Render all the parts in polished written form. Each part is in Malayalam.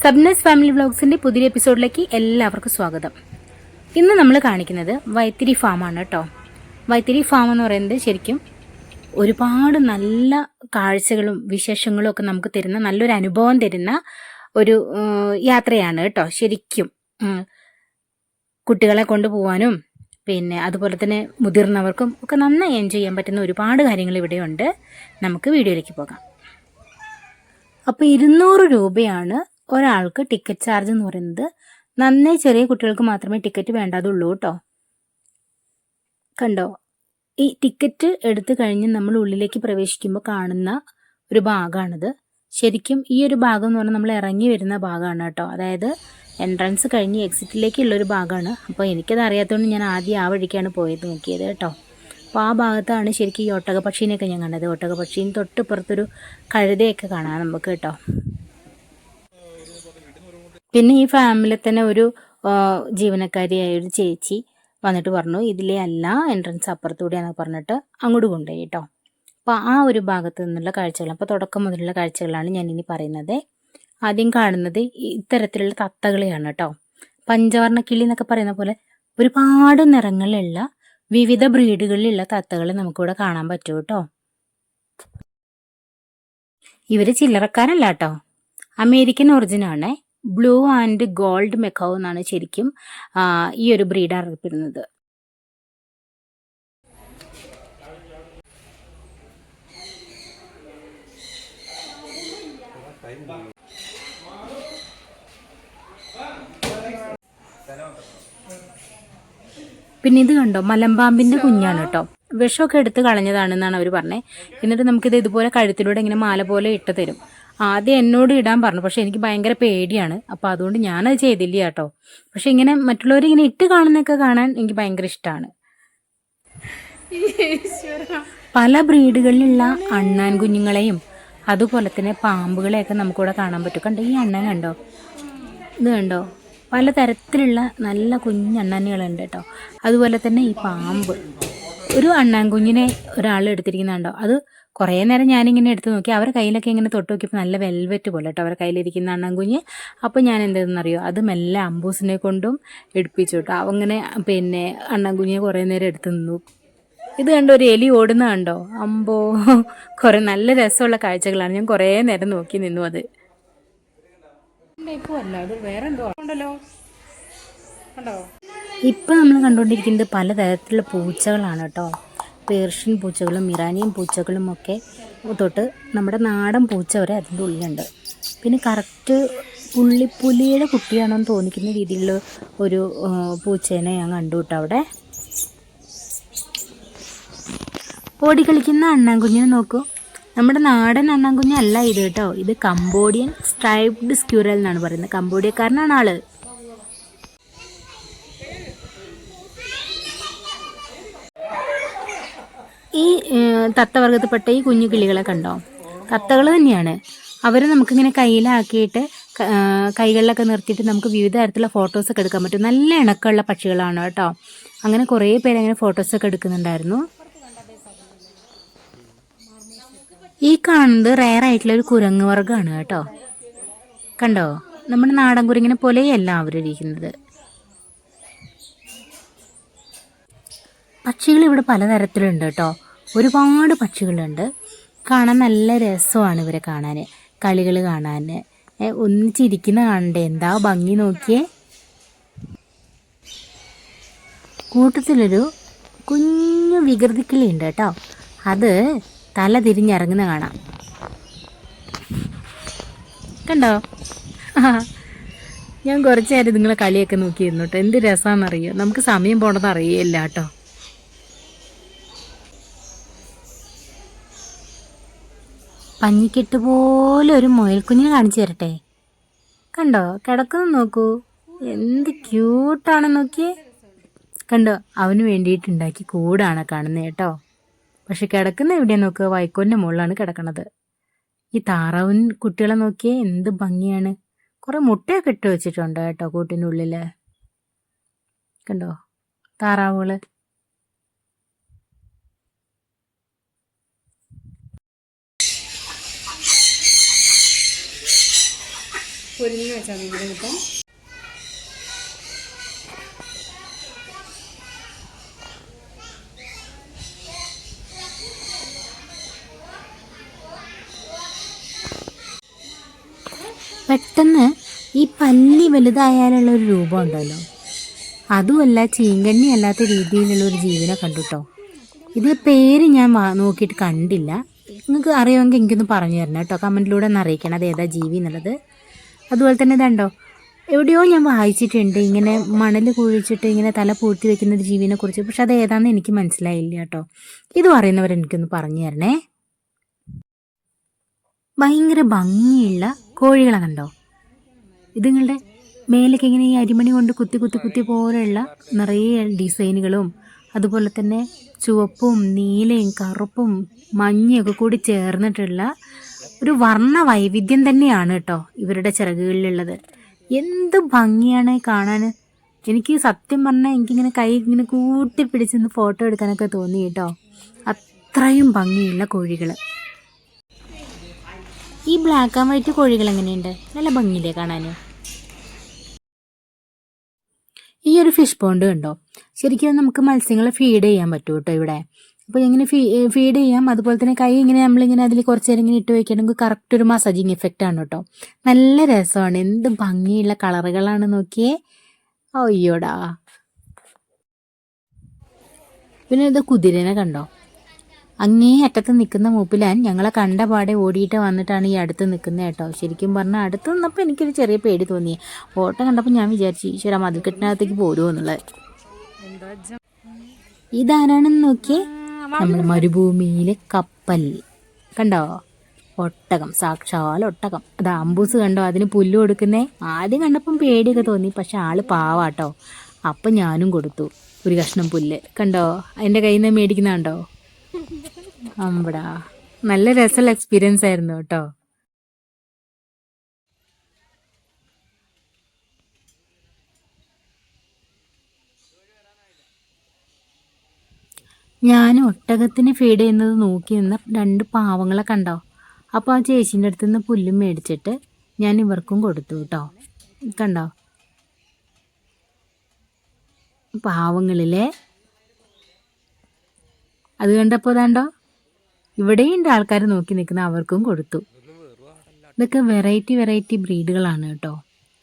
സബ്നസ് ഫാമിലി വ്ലോഗ്സിന്റെ പുതിയ എപ്പിസോഡിലേക്ക് എല്ലാവർക്കും സ്വാഗതം. ഇന്ന് നമ്മൾ കാണിക്കുന്നത് വൈത്തിരി ഫാമാണ് കേട്ടോ. വൈത്തിരി ഫാം എന്ന് പറയുന്നത് ശരിക്കും ഒരുപാട് നല്ല കാഴ്ചകളും വിശേഷങ്ങളും ഒക്കെ നമുക്ക് തരുന്ന നല്ലൊരു അനുഭവം തരുന്ന ഒരു യാത്രയാണ് കേട്ടോ. ശരിക്കും കുട്ടികളെ കൊണ്ടുപോകാനും പിന്നെ അതുപോലെ തന്നെ മുതിർന്നവർക്കും ഒക്കെ നന്നായി എൻജോയ് ചെയ്യാൻ പറ്റുന്ന ഒരുപാട് കാര്യങ്ങൾ ഇവിടെയുണ്ട്. നമുക്ക് വീഡിയോയിലേക്ക് പോകാം. അപ്പോൾ 200 രൂപയാണ് ഒരാൾക്ക് ടിക്കറ്റ് ചാർജ് എന്ന് പറയുന്നത്. നന്നേ ചെറിയ കുട്ടികൾക്ക് മാത്രമേ ടിക്കറ്റ് വേണ്ടതുള്ളൂ കേട്ടോ. കണ്ടോ, ഈ ടിക്കറ്റ് എടുത്തു കഴിഞ്ഞ് നമ്മൾ ഉള്ളിലേക്ക് പ്രവേശിക്കുമ്പോൾ കാണുന്ന ഒരു ഭാഗമാണിത്. ശരിക്കും ഈ ഒരു ഭാഗം എന്ന് പറഞ്ഞാൽ നമ്മൾ ഇറങ്ങി വരുന്ന ഭാഗമാണ് കേട്ടോ. അതായത് എൻട്രൻസ് കഴിഞ്ഞ് എക്സിറ്റിലേക്കുള്ളൊരു ഭാഗമാണ്. അപ്പോൾ എനിക്കത് അറിയാത്തതുകൊണ്ട് ഞാൻ ആദ്യം ആ വഴിക്കാണ് പോയത് നോക്കിയത് കേട്ടോ. അപ്പോൾ ആ ഭാഗത്താണ് ശരിക്കും ഈ ഒട്ടകപക്ഷീനെയൊക്കെ ഞാൻ കണ്ടത്. ഒട്ടകപക്ഷീന് തൊട്ടിപ്പുറത്തൊരു കഴുതയൊക്കെ കാണാം നമുക്ക് കേട്ടോ. പിന്നെ ഈ ഫാമിലി തന്നെ ഒരു ജീവനക്കാരിയായ ഒരു ചേച്ചി വന്നിട്ട് പറഞ്ഞു ഇതിലെ അല്ല എൻട്രൻസ് അപ്പുറത്തൂടെയാണെന്ന് പറഞ്ഞിട്ട് അങ്ങോട്ട് കൊണ്ടുപോയി കേട്ടോ. അപ്പോൾ ആ ഒരു ഭാഗത്ത് നിന്നുള്ള കാഴ്ചകൾ, അപ്പോൾ തുടക്കം മുതലുള്ള കാഴ്ചകളാണ് ഞാൻ ഇനി പറയുന്നത്. ആദ്യം കാണുന്നത് ഇത്തരത്തിലുള്ള തത്തകളെയാണ് കേട്ടോ. പഞ്ചവർണ്ണ കിളി എന്നൊക്കെ പറയുന്ന പോലെ ഒരുപാട് നിറങ്ങളുള്ള വിവിധ ബ്രീഡുകളിലുള്ള തത്തകളെ നമുക്കിവിടെ കാണാൻ പറ്റും കേട്ടോ. ഇവര് ചില്ലറക്കാരല്ല കേട്ടോ, American ഒറിജിനാണ്. Blue and gold macaw എന്നാണ് ശരിക്കും ഈ ഒരു ബ്രീഡ് അറിയപ്പെടുന്നത്. പിന്നെ ഇത് കണ്ടോ, മലമ്പാമ്പിന്റെ കുഞ്ഞാണ് കേട്ടോ. വിഷമൊക്കെ എടുത്ത് കളഞ്ഞതാണെന്നാണ് അവർ പറഞ്ഞത്. എന്നിട്ട് നമുക്കിത് ഇതുപോലെ കഴുത്തിലൂടെ ഇങ്ങനെ മാല പോലെ ഇട്ട് തരും. ആദ്യം എന്നോട് ഇടാൻ പറഞ്ഞു, പക്ഷെ എനിക്ക് ഭയങ്കര പേടിയാണ്. അപ്പോൾ അതുകൊണ്ട് ഞാനത് ചെയ്തില്ല കേട്ടോ. പക്ഷെ ഇങ്ങനെ മറ്റുള്ളവർ ഇങ്ങനെ ഇട്ട് കാണുന്നതൊക്കെ കാണാൻ എനിക്ക് ഭയങ്കര ഇഷ്ടമാണ്. പല ബ്രീഡുകളിലുള്ള അണ്ണാൻ കുഞ്ഞുങ്ങളെയും അതുപോലെ തന്നെ പാമ്പുകളെയൊക്കെ നമുക്കിവിടെ കാണാൻ പറ്റും. കണ്ടോ, ഈ അണ്ണൻ കണ്ടോ, ഇത് കണ്ടോ, പലതരത്തിലുള്ള നല്ല കുഞ്ഞണ്ണാനുകളുണ്ട് കേട്ടോ. അതുപോലെ തന്നെ ഈ പാമ്പ്, ഒരു അണ്ണാൻ കുഞ്ഞിനെ ഒരാൾ എടുത്തിരിക്കുന്നുണ്ടോ. അത് കുറേ നേരം ഞാനിങ്ങനെ എടുത്ത് നോക്കി. അവരുടെ കയ്യിലൊക്കെ ഇങ്ങനെ തൊട്ട് നോക്കിയപ്പോൾ നല്ല വെൽവെറ്റ് പോലെ കേട്ടോ അവരുടെ കയ്യിലിരിക്കുന്ന അണ്ണാൻ കുഞ്ഞ്. അപ്പോൾ ഞാൻ എന്തെന്നറിയോ, അത് മെല്ലെ അമ്പൂസിനെ കൊണ്ടും എടുപ്പിച്ചു കേട്ടോ. അങ്ങനെ പിന്നെ അണ്ണാൻ കുഞ്ഞിനെ കുറേ നേരം എടുത്ത് നിന്നു. ഇത് കണ്ടോ, ഒരു എലി ഓടുന്ന കണ്ടോ, അമ്പോ, കുറേ നല്ല രസമുള്ള കാഴ്ചകളാണ്. ഞാൻ കുറേ നേരം നോക്കി നിന്നു. അത് ഇപ്പം നമ്മൾ കണ്ടുകൊണ്ടിരിക്കുന്നത് പലതരത്തിലുള്ള പൂച്ചകളാണ് കേട്ടോ. പേർഷ്യൻ പൂച്ചകളും ഇറാനിയൻ പൂച്ചകളും ഒക്കെ തൊട്ട് നമ്മുടെ നാടൻ പൂച്ച വരെ അതിൻ്റെ ഉള്ളിലുണ്ട്. പിന്നെ കറക്റ്റ് പുള്ളിപ്പുലിയുടെ കുട്ടിയാണെന്ന് തോന്നിക്കുന്ന രീതിയിലുള്ള ഒരു പൂച്ചേനെ ഞാൻ കണ്ടു കേട്ടോ അവിടെ. ഓടിക്കളിക്കുന്ന അണ്ണാൻകുഞ്ഞിനെ നോക്കൂ. നമ്മുടെ നാടൻ അണ്ണാൻകുഞ്ഞല്ല ഇത് കേട്ടോ. ഇത് കംബോഡിയൻ സ്ട്രൈപ്ഡ് സ്ക്യൂറൽ എന്നാണ് പറയുന്നത്. കംബോഡിയക്കാരനാണ് ആള്. ഈ തത്തവർഗത്തിൽപ്പെട്ട ഈ കുഞ്ഞു കിളികളെ കണ്ടോ, തത്തകൾ തന്നെയാണ്. അവർ നമുക്കിങ്ങനെ കയ്യിലാക്കിയിട്ട് കൈകളിലൊക്കെ നിർത്തിയിട്ട് നമുക്ക് വിവിധ തരത്തിലുള്ള ഫോട്ടോസൊക്കെ എടുക്കാൻ പറ്റും. നല്ല ഇണക്കമുള്ള പക്ഷികളാണ് കേട്ടോ. അങ്ങനെ കുറേ പേര് അങ്ങനെ ഫോട്ടോസൊക്കെ എടുക്കുന്നുണ്ടായിരുന്നു. ഈ കാണുന്നത് റെയർ ആയിട്ടുള്ള ഒരു കുരങ്ങ് വർഗ്ഗമാണ് കേട്ടോ. കണ്ടോ, നമ്മുടെ നാടൻ കുരങ്ങിനെ പോലെയല്ല അവരിരിക്കുന്നത്. പക്ഷികൾ ഇവിടെ പലതരത്തിലുണ്ട് കേട്ടോ. ഒരുപാട് പക്ഷികളുണ്ട്. കാണാൻ നല്ല രസമാണ് ഇവരെ കാണാൻ, കളികൾ കാണാൻ. ഒന്നിച്ചിരിക്കുന്ന കാണണ്ടേ, എന്താ ഭംഗി നോക്കിയേ. കൂട്ടത്തിലൊരു കുഞ്ഞു വികൃതിക്കിളി ഉണ്ട് കേട്ടോ. അത് തല തിരിഞ്ഞിറങ്ങുന്ന കാണാം. കണ്ടോ, ഞാൻ കുറച്ച് നേരം നിങ്ങളെ കളിയൊക്കെ നോക്കിയിരുന്നു കേട്ടോ. എന്ത് രസമാണെന്നറിയോ, നമുക്ക് സമയം പോകണമെന്ന് അറിയില്ല കേട്ടോ. പഞ്ഞിക്കെട്ട് പോലെ ഒരു മുയൽക്കുഞ്ഞിനെ കാണിച്ചു തരട്ടെ. കണ്ടോ, കിടക്കുന്നു നോക്കൂ, എന്ത് ക്യൂട്ടാണെന്ന് നോക്കിയേ. കണ്ടോ, അവന് വേണ്ടിയിട്ടുണ്ടാക്കി കൂടാണ് കാണുന്നത് കേട്ടോ. പക്ഷെ കിടക്കുന്ന എവിടെയാ നോക്കുക, വൈക്കോലിൻ്റെ മുകളിലാണ് കിടക്കണത്. ഈ താറാവിൻ കുട്ടികളെ നോക്കിയേ, എന്ത് ഭംഗിയാണ്. കുറേ മുട്ടയൊക്കെ ഇട്ട് വെച്ചിട്ടുണ്ട് കേട്ടോ കൂട്ടിൻ്റെ ഉള്ളിൽ. കണ്ടോ താറാവുകൾ. പൊരിഞ്ഞ് വെച്ചാൽ മതി ഇപ്പം. പെട്ടെന്ന് ഈ പല്ലി വലുതായാലുള്ള ഒരു രൂപം ഉണ്ടല്ലോ, അതുമല്ല ചീങ്കണ്ണി അല്ലാത്ത രീതിയിലുള്ള ഒരു ജീവനെ കണ്ടുട്ടോ. ഇത് പേര് ഞാൻ നോക്കിയിട്ട് കണ്ടില്ല. നിങ്ങൾക്ക് അറിയുമെങ്കിൽ എനിക്കൊന്ന് പറഞ്ഞു തരണം കേട്ടോ, കമൻറ്റിലൂടെ ഒന്ന് അറിയിക്കണം അത് ഏതാ ജീവി എന്നുള്ളത്. അതുപോലെ തന്നെ ഇതുണ്ടോ, എവിടെയോ ഞാൻ വായിച്ചിട്ടുണ്ട് ഇങ്ങനെ മണൽ കുഴിച്ചിട്ട് ഇങ്ങനെ തല പൂഴ്ത്തി വെക്കുന്ന ഒരു ജീവിനെ കുറിച്ച്. പക്ഷെ അത് ഏതാണെന്ന് എനിക്ക് മനസ്സിലായില്ല കേട്ടോ. ഇത് പറയുന്നവരെനിക്കൊന്ന് പറഞ്ഞു തരണേ. ഭയങ്കര ഭംഗിയുള്ള കോഴികളെ കണ്ടോ, ഇതുങ്ങളുടെ മേലേക്ക് ഇങ്ങനെ ഈ അരിമണി കൊണ്ട് കുത്തി കുത്തി കുത്തി പോലെയുള്ള നിറയെ ഡിസൈനുകളും അതുപോലെ തന്നെ ചുവപ്പും നീലയും കറുപ്പും മഞ്ഞയൊക്കെ കൂടി ചേർന്നിട്ടുള്ള ഒരു വർണ്ണ വൈവിധ്യം തന്നെയാണ് കേട്ടോ ഇവരുടെ ചിറകുകളിലുള്ളത്. എന്ത് ഭംഗിയാണ് കാണാൻ. എനിക്ക് സത്യം പറഞ്ഞാൽ എനിക്കിങ്ങനെ കൈ ഇങ്ങനെ കൂട്ടി പിടിച്ചൊന്ന് ഫോട്ടോ എടുക്കാനൊക്കെ തോന്നി കേട്ടോ. അത്രയും ഭംഗിയുള്ള കോഴികൾ. ഈ ബ്ലാക്ക് ആൻഡ് വൈറ്റ് കോഴികൾ എങ്ങനെയുണ്ട്, നല്ല ഭംഗിയില്ലേ കാണാൻ. ഈ ഒരു ഫിഷ് പോണ്ട് കണ്ടോ, ശരിക്കും നമുക്ക് മത്സ്യങ്ങളെ ഫീഡ് ചെയ്യാൻ പറ്റും കേട്ടോ ഇവിടെ. അപ്പോൾ എങ്ങനെ ഫീഡ് ചെയ്യാം, അതുപോലെ തന്നെ കൈ ഇങ്ങനെ നമ്മളിങ്ങനെ അതിൽ കുറച്ച് നേരം ഇങ്ങനെ ഇട്ട് വയ്ക്കണമെങ്കിൽ കറക്റ്റ് ഒരു മസാജിങ് എഫക്റ്റ് ആണ് കേട്ടോ. നല്ല രസമാണ്, എന്ത് ഭംഗിയുള്ള കളറുകളാണ് നോക്കിയേ. അയ്യോടാ. പിന്നെ ഇത് കുതിരനെ കണ്ടോ, അങ്ങേ അറ്റത്ത് നിൽക്കുന്ന മൂപ്പിലാൻ ഞങ്ങളെ കണ്ട പാടെ ഓടിയിട്ട് വന്നിട്ടാണ് ഈ അടുത്ത് നിൽക്കുന്നത് കേട്ടോ. ശരിക്കും പറഞ്ഞാൽ അടുത്ത് നിന്നപ്പോൾ എനിക്കൊരു ചെറിയ പേടി തോന്നി. ഓട്ടം കണ്ടപ്പോൾ ഞാൻ വിചാരിച്ചു ഈശ്വര മതിൽക്കെട്ടിനകത്തേക്ക് പോരുമോ എന്നുള്ളത്. ഇതാരാണെന്ന് നോക്കിയേ, നമ്മൾ മരുഭൂമിയിലെ കപ്പൽ കണ്ടോ, ഒട്ടകം, സാക്ഷാൽ ഒട്ടകം. അത് അമ്പൂസ് കണ്ടോ, അതിന് പുല്ല് കൊടുക്കുന്നേ. ആദ്യം കണ്ടപ്പം പേടിയൊക്കെ തോന്നി, പക്ഷെ ആള് പാവാട്ടോ. അപ്പം ഞാനും കൊടുത്തു ഒരു കഷ്ണം പുല്ല്. കണ്ടോ അതിൻ്റെ കയ്യിൽ നിന്ന് മേടിക്കുന്ന കണ്ടോ. അമ്പടാ, നല്ല രസമുള്ള എക്സ്പീരിയൻസ് ആയിരുന്നു കേട്ടോ. ഞാൻ ഒട്ടകത്തിന് ഫീഡ് ചെയ്യുന്നത് നോക്കി നിന്ന രണ്ട് പാവങ്ങളെ കണ്ടോ. അപ്പോൾ ആ ചേച്ചീൻ്റെ അടുത്ത് നിന്ന് പുല്ലും മേടിച്ചിട്ട് ഞാൻ ഇവർക്കും കൊടുത്തു കേട്ടോ. കണ്ടോ പാവങ്ങളിലെ. അത് കണ്ടപ്പോൾ ഇതാണ്ടോ ഇവിടെയുണ്ട് ആൾക്കാർ നോക്കി നിൽക്കുന്ന, അവർക്കും കൊടുത്തു. ഇതൊക്കെ വെറൈറ്റി ബ്രീഡുകളാണ് കേട്ടോ.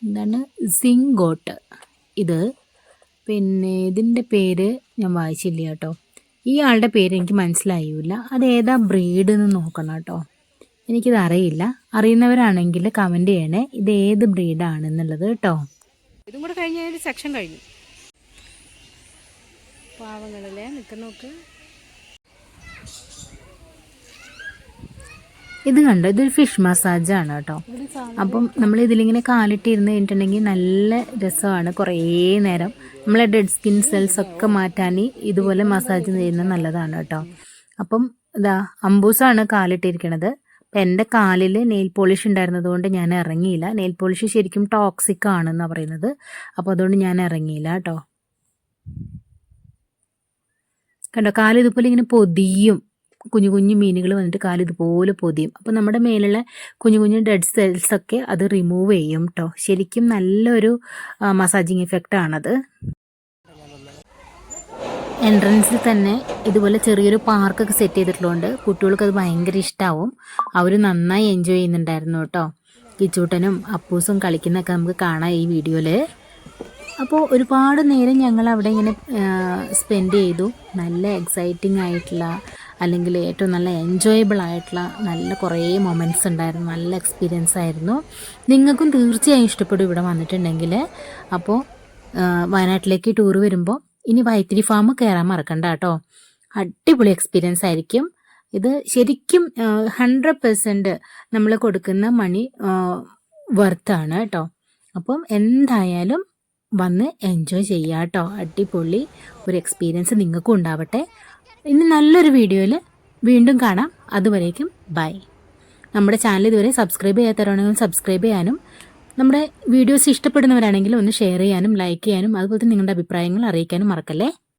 എന്താണ് സിംഗ് ഗോട്ട് ഇത്. പിന്നെ ഇതിൻ്റെ പേര് ഞാൻ വായിച്ചില്ല കേട്ടോ. ഈ ആളുടെ പേര് എനിക്ക് മനസ്സിലായില്ല. അതേതാ ബ്രീഡ് എന്ന് നോക്കണം കേട്ടോ. എനിക്കിത് അറിയില്ല. അറിയുന്നവരാണെങ്കിൽ കമൻറ്റ് ചെയ്യണേ ഇത് ഏത് ബ്രീഡാണെന്നുള്ളത് കേട്ടോ. ഇതും കൂടെ കഴിഞ്ഞ ഒരു സെക്ഷൻ കഴിഞ്ഞു. പാവങ്ങളല്ലേ നിൽക്കുന്നോക്ക്. ഇത് കണ്ടോ, ഇതൊരു ഫിഷ് മസാജാണ് കേട്ടോ. അപ്പം നമ്മൾ ഇതിലിങ്ങനെ കാലിട്ട് ഇരുന്ന് കഴിഞ്ഞിട്ടുണ്ടെങ്കിൽ നല്ല രസമാണ്. കുറേ നേരം നമ്മളെ ഡെഡ് സ്കിൻ സെൽസ് ഒക്കെ മാറ്റാൻ ഇതുപോലെ മസാജ് ചെയ്യുന്നത് നല്ലതാണ് കേട്ടോ. അപ്പം ഇതാ അമ്പൂസാണ് കാലിട്ടിരിക്കണത്. അപ്പം എൻ്റെ കാലിൽ നെയിൽ പോളിഷ് ഉണ്ടായിരുന്നത് കൊണ്ട് ഞാൻ ഇറങ്ങിയില്ല. നെയിൽ പോളിഷ് ശരിക്കും ടോക്സിക് ആണെന്നാണ് പറയുന്നത്. അപ്പോൾ അതുകൊണ്ട് ഞാൻ ഇറങ്ങിയില്ല കേട്ടോ. കണ്ടോ കാല് ഇതുപോലെ ഇങ്ങനെ പൊതിയും. കുഞ്ഞു കുഞ്ഞു മീനുകൾ വന്നിട്ട് കാല് ഇതുപോലെ പൊതിയും. അപ്പോൾ നമ്മുടെ മേലുള്ള കുഞ്ഞു കുഞ്ഞു ഡെഡ് സെൽസൊക്കെ അത് റിമൂവ് ചെയ്യും കേട്ടോ. ശരിക്കും നല്ലൊരു മസാജിങ് എഫക്റ്റ് ആണത്. എൻട്രൻസിൽ തന്നെ ഇതുപോലെ ചെറിയൊരു പാർക്കൊക്കെ സെറ്റ് ചെയ്തിട്ടുള്ളതുകൊണ്ട് കുട്ടികൾക്ക് അത് ഭയങ്കര ഇഷ്ടമാവും. അവർ നന്നായി എൻജോയ് ചെയ്യുന്നുണ്ടായിരുന്നു കേട്ടോ. കിച്ചൂട്ടനും അപ്പൂസും കളിക്കുന്നതൊക്കെ നമുക്ക് കാണാം ഈ വീഡിയോയിൽ. അപ്പോൾ ഒരുപാട് നേരം ഞങ്ങൾ അവിടെ ഇങ്ങനെ സ്പെൻഡ് ചെയ്തു. നല്ല എക്സൈറ്റിംഗ് ആയിട്ടുള്ള അല്ലെങ്കിൽ ഏറ്റവും നല്ല എൻജോയബിൾ ആയിട്ടുള്ള നല്ല കുറേ മൊമെൻറ്റ്സ് ഉണ്ടായിരുന്നു. നല്ല എക്സ്പീരിയൻസ് ആയിരുന്നു. നിങ്ങൾക്കും തീർച്ചയായും ഇഷ്ടപ്പെടും ഇവിടെ വന്നിട്ടുണ്ടെങ്കിൽ. അപ്പോൾ വയനാട്ടിലേക്ക് ടൂർ വരുമ്പോൾ ഇനി വൈത്തിരി ഫാം കയറാൻ മറക്കണ്ട കേട്ടോ. അടിപൊളി എക്സ്പീരിയൻസ് ആയിരിക്കും ഇത്. ശരിക്കും 100% നമ്മൾ കൊടുക്കുന്ന മണി വർത്താണ് കേട്ടോ. അപ്പം എന്തായാലും വന്ന് എൻജോയ് ചെയ്യുക കേട്ടോ. അടിപൊളി ഒരു എക്സ്പീരിയൻസ് നിങ്ങൾക്കും ഉണ്ടാവട്ടെ. ഇനി നല്ലൊരു വീഡിയോയിൽ വീണ്ടും കാണാം. അതുവരേക്കും ബൈ. നമ്മുടെ ചാനൽ ഇതുവരെ സബ്സ്ക്രൈബ് ചെയ്യാത്തവരാണെങ്കിൽ സബ്സ്ക്രൈബ് ചെയ്യാനും, നമ്മുടെ വീഡിയോസ് ഇഷ്ടപ്പെടുന്നവരാണെങ്കിൽ ഒന്ന് ഷെയർ ചെയ്യാനും ലൈക്ക് ചെയ്യാനും അതുപോലെ തന്നെ നിങ്ങളുടെ അഭിപ്രായങ്ങൾ അറിയിക്കാനും മറക്കല്ലേ.